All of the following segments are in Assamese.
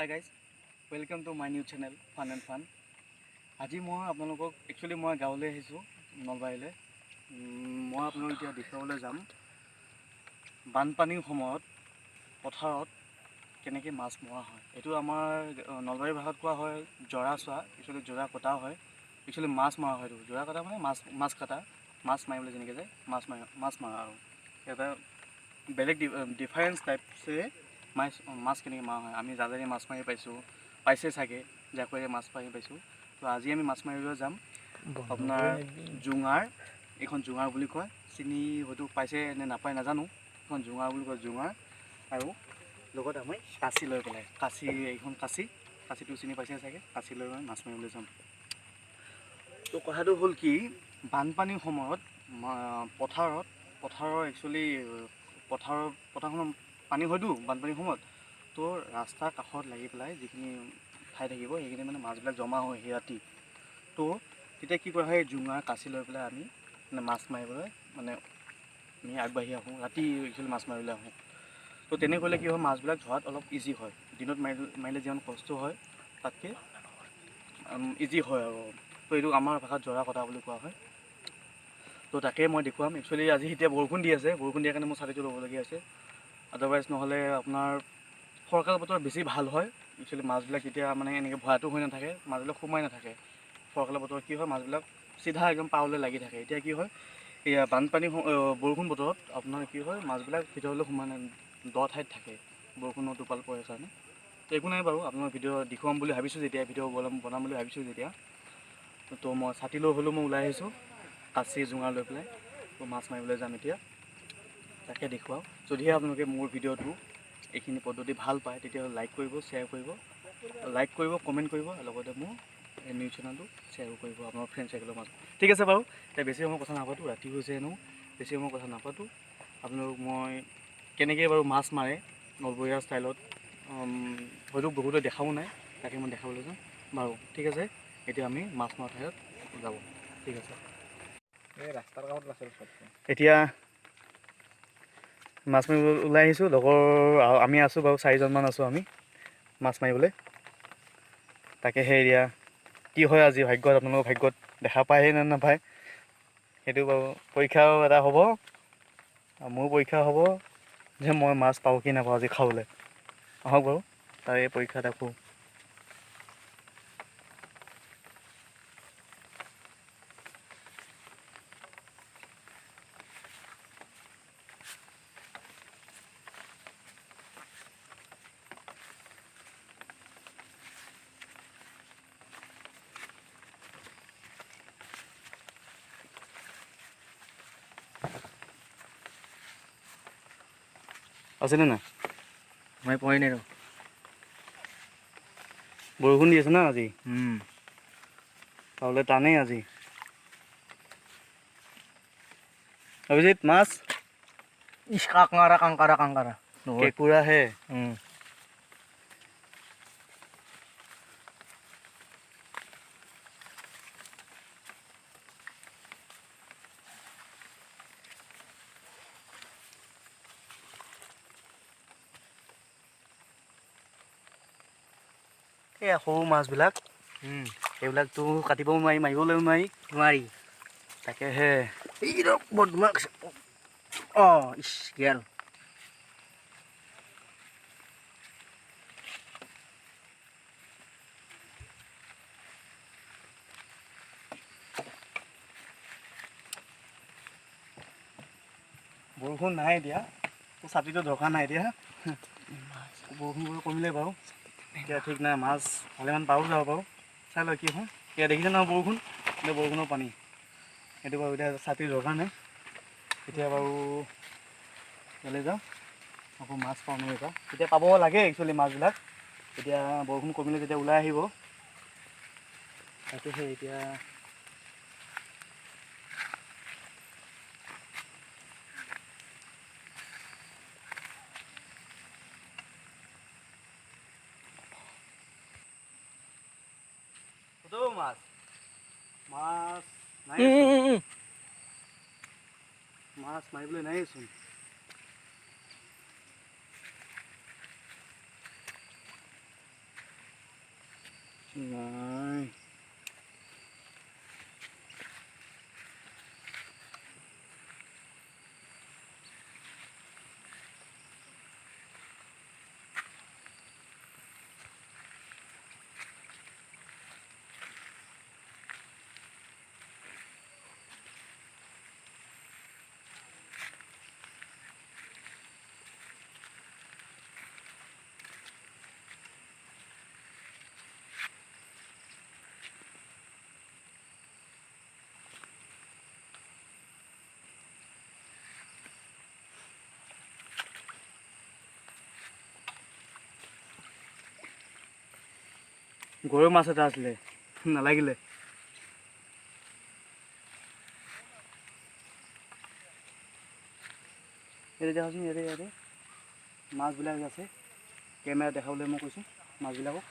Hi guys, welcome to my new channel Fun and Fun. আজি মই আপোনালোকক একচুৱেলি মই গাঁৱলৈ আহিছোঁ নলবাৰীলৈ। মই আপোনালোক এতিয়া দেখুৱাবলৈ যাম বানপানীৰ সময়ত পথাৰত কেনেকৈ মাছ মৰা হয়। এইটো আমাৰ নলবাৰী ভাষাত কোৱা হয় জৰা চোৱা, একচুৱেলি জৰা কটা হয়, একচুৱেলি মাছ মৰা হয়। এইটো জৰা কটা মানে মাছ কটা, মাছ মাৰিবলৈ যেনেকৈ যায় মাছ মৰা আৰু এটা বেলেগ ডিফাৰেঞ্চ টাইপছে মাছ কেনেকৈ মৰা হয়। আমি জালেৰে মাছ মাৰি পাইছে চাগে, জাকৈৰে মাছ মাৰি পাইছোঁ। তো আজি আমি মাছ মাৰিবলৈ যাম আপোনাৰ জোঙাৰ, এইখন জোঙাৰ বুলি কয়, চিনি হয়তো পাইছে নে নাপায় নাজানো। এইখন জোঙাৰ বুলি কয়, জোঙাৰ। আৰু লগত আমি কাঁচি লৈ পেলাই, এইখন কাঁচিটো চিনি পাইছে চাগে, কাঁচি লৈ মাছ মাৰিবলৈ যাম। তো কথাটো হ'ল কি, বানপানীৰ সময়ত পথাৰৰ একচুৱেলি পথাৰখনত পানী হয়তো বানপানীৰ সময়ত। তো ৰাস্তাৰ কাষত লাগি পেলাই যিখিনি ঠাই থাকিব সেইখিনি মানে মাছবিলাক জমা হয় সেই ৰাতি। তো তেতিয়া কি কৰা হয়, জোঙা কাঁচি লৈ পেলাই আমি মানে মাছ মাৰিবলৈ আমি আগবাঢ়ি আহোঁ, ৰাতি একচুৱেলি মাছ মাৰিবলৈ আহোঁ। তো তেনে কৰিলে কি হয়, মাছবিলাক ধৰাত অলপ ইজি হয়। দিনত মাৰিলে যিমান কষ্ট হয় তাতকৈ ইজি হয় আৰু। তো এইটো আমাৰ ভাষাত জৰা কটা বুলি কোৱা হয়। তো তাকে মই দেখুৱাম। একচুৱেলি আজি এতিয়া বৰষুণ দি আছে, বৰষুণ দিয়াৰ কাৰণে মোৰ ছাতিটো ল'বলগীয়া আছে। আদাৰৱাইজ নহ'লে আপোনাৰ ফৰকাল বতৰ বেছি ভাল হয়। একচুৱেলি মাছবিলাক যেতিয়া মানে এনেকৈ ভৰাটো হৈ নাথাকে, মাছবিলাক সোমাই নাথাকে। ফৰকাল বতৰত কি হয়, মাছবিলাক চিধা একদম পাৰলৈ লাগি থাকে। এতিয়া কি হয়, এয়া বানপানী বৰষুণ বতৰত আপোনাৰ কি হয়, মাছবিলাক ভিতৰলৈ সোমাই দ ঠাইত থাকে, বৰষুণৰ টোপাল পৰে কাৰণে। তো একো নাই বাৰু, আপোনাক ভিডিঅ' দেখুৱাম বুলি ভাবিছোঁ যেতিয়া, ভিডিঅ' বনাম বুলি ভাবিছোঁ যেতিয়া, তো মই ছাতি লৈ হ'লেও মই ওলাই আহিছোঁ, কাঁচি জোঙাৰ লৈ পেলাই। তো মাছ মাৰিবলৈ যাম এতিয়া, তাকে দেখুৱাওঁ। যদিহে আপোনালোকে মোৰ ভিডিঅ'টো এইখিনি পদ্ধতি ভাল পায় তেতিয়াহ'লে লাইক কৰিব, শ্বেয়াৰ কৰিব, কমেণ্ট কৰিব, লগতে মোৰ এই নিউজ চেনেলটো শ্বেয়াৰো কৰিব আপোনাৰ ফ্ৰেণ্ড চাৰ্কেলৰ মাজত। ঠিক আছে বাৰু, এতিয়া বেছি সময় কথা নাপাতোঁ, ৰাতি হৈছে এনেও, বেছি সময় কথা নাপাতোঁ। আপোনালোক মই কেনেকৈ বাৰু মাছ মাৰে নলবৰীয়া ষ্টাইলত হয়তো বহুতে দেখাও নাই, তাকে মই দেখাবলৈ যাম বাৰু। ঠিক আছে, এতিয়া আমি মাছ মৰা ঠাইত যাব। ঠিক আছে, এই ৰাস্তাৰ কাষত আছে। এতিয়া মাছ মাৰিব ওলাই আহিছোঁ, লগৰ আমি আছোঁ বাৰু, 4জনমান আছোঁ আমি মাছ মাৰিবলৈ। তাকেহে এতিয়া কি হয় আজি ভাগ্যত, আপোনালোকৰ ভাগ্যত দেখা পায়হে নে নাপায় সেইটো বাৰু পৰীক্ষাও এটা হ'ব, মোৰ পৰীক্ষা হ'ব যে মই মাছ পাওঁ কি নাপাওঁ আজি খাবলৈ। আহক বাৰু তাৰ এই পৰীক্ষা এটা কৰোঁ। আছেনে নাই? মই পোৱাই নাই ৰ। বৰষুণ দি আছে না আজি, পাবলৈ টানেই আজি। অভিজিত মাছ ইছ কাংকাৰা কেঁকুৰাহে। এই সৰু মাছবিলাক, এইবিলাকতো কাটিবও নোৱাৰি, মাৰিবলৈও নোৱাৰি। তাকেহে এই ৰ বদমাছ। অঁ ইছ গেল। বৰষুণ নাই এতিয়া, ছাতিটো দৰকাৰ নাই এতিয়া। বৰষুণ কমিলে বাৰু, এতিয়া ঠিক নাই, মাছ ভালেমান পাৰো যাব বাৰু। চাই লওঁ কি হয়। এতিয়া দেখিছে নহয় বৰষুণ, এতিয়া বৰষুণৰ পানী, সেইটো বাৰু এতিয়া ছাতিৰ দৰকাৰ নাই। এতিয়া বাৰু ইয়ালৈ যাওঁ, আকৌ মাছ পাওঁ নে এইবাৰ, এতিয়া পাব লাগে একচুৱেলি মাছবিলাক। এতিয়া বৰষুণ কমিলে যেতিয়া ওলাই আহিব, তাকেহে এতিয়া মাছ নাই, মাছ মাৰিবলৈ নাইচোন। নাই গৰৈ মাছ এটা আছিলে নালাগিলে ইয়াতে দেখাচোন ইয়াতে মাছবিলাক আছে কেমেৰা দেখাবলৈ মই কৈছোঁ মাছবিলাকক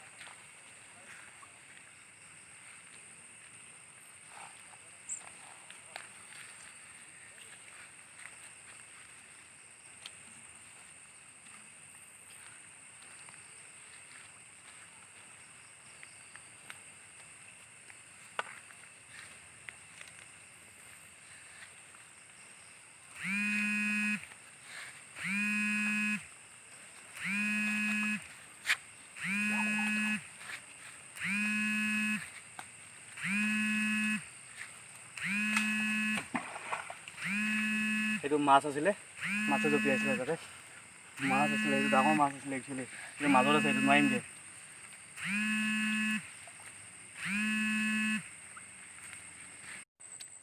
এইটো মাছ আছিলে মাছে জঁপিয়াইছিলে তাতে মাছ আছিলে এইটো ডাঙৰ মাছ আছিলে একচুৱেলি কিন্তু মাজত আছে এইটো নোৱাৰিম দিয়ে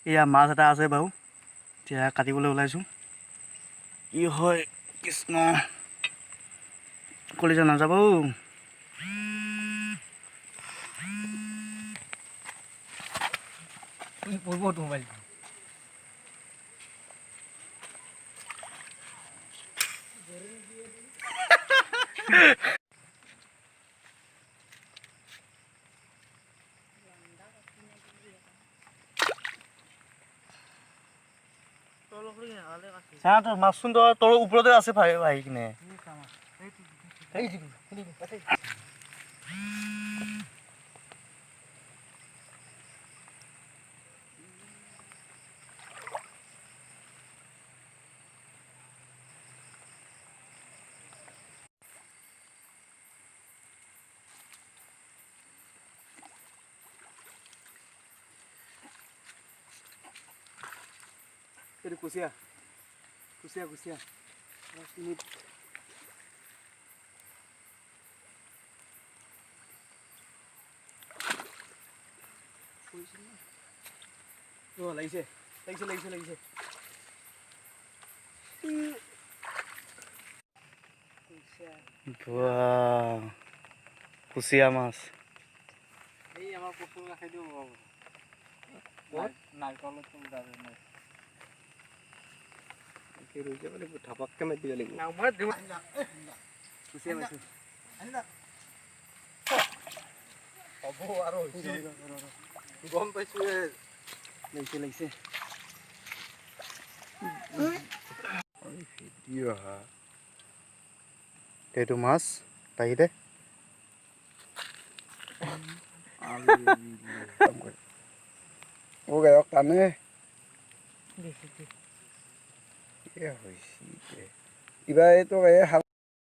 এয়া মাছ এটা আছে বাৰু এতিয়া কাটিবলৈ ওলাইছোঁ কি হয় কৃষ্ণ কলিজা নাযাব মোবাইল চা তোৰ মাছচোন তোৰ ওপৰতে আছে ভাই কিনে এইটো কুচিয়া কুচিয়া কুচিয়া লাগিছে লাগিছে লাগিছে লাগিছে কুচিয়া মাছ এই আমাৰ পুখুৰী ৰাখাই দিওঁ নাৰিকলত ধাপাককে মাৰি দিব লাগিব কুচিয়া মাছ হ'ব আৰু গম পাইছোঁ লাগিছে লাগিছে এইটো মাছ তাহিতে ও গায়ক টানে কিবা এইটো